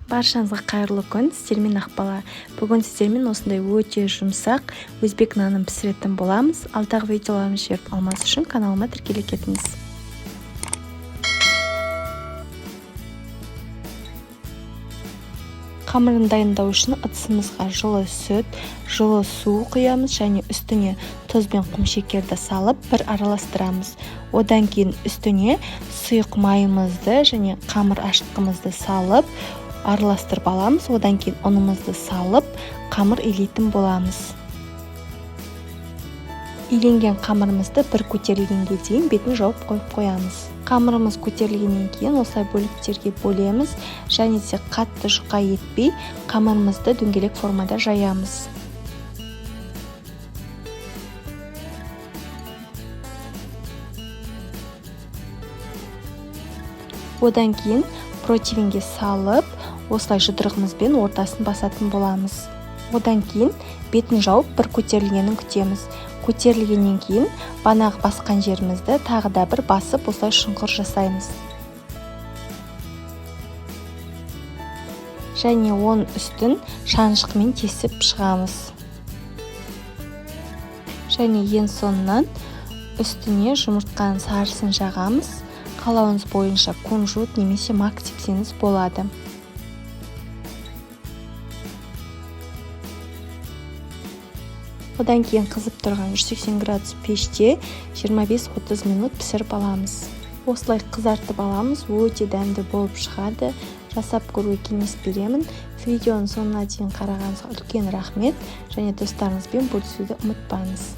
Баршаңызға қайырлы күн, сіздермен Ақбала. Бүгін сіздермен осындай өте жұмсақ өзбек нанын пісіретін боламыз. Алдағы видеоларымды жіберіп алмас үшін каналыма тіркеле кетіңіз. Қамырын дайындау үшін ыдысымызға жылы сүт, жылы су құямыз және үстіне тұз бен құмшекерді салып бір араластырамыз. Одан кейін үстіне сұйық майымызды және қамыр ашытқымызды салып араластырып аламыз. Одан кейін ұнымызды салып қамыр илейтін боламыз. Иленген қамырымызды бір көтерілгенге дейін бетін жауып қойып қоямыз. Қамырымыз көтерілгеннен кейін осылай бөліктерге бөлеміз және де қатты жұқа етпей қамырымызды дөңгелек формада жаямыз. Одан кейін противенге салып, осылай жұдырығымызбен ортасын басатын боламыз. Одан кейін бетін жауып бір көтерілгенін күтеміз. Көтерілгеннен кейін банағы басқан жерімізді тағы да бір басып осылай шұңқыр жасаймыз. Және оның үстін шанышқымен тесіп шығамыз. Және ең соңынан үстіне жұмыртқаның сарысын жағамыз. Қалауыңыз бойынша кунжут немесе мак сепсеңіз болады. Одан кейін қызып тұрған 180 градус пеште 25-30 минут пісіріп аламыз. Осылай қызартып аламыз, өте дәмді болып шығады. Жасап көруге кеңес беремін. Видеоның соңына дейін қарағаныңызға үлкен рахмет және достарыңызбен бөлісуді ұмытпаңыз.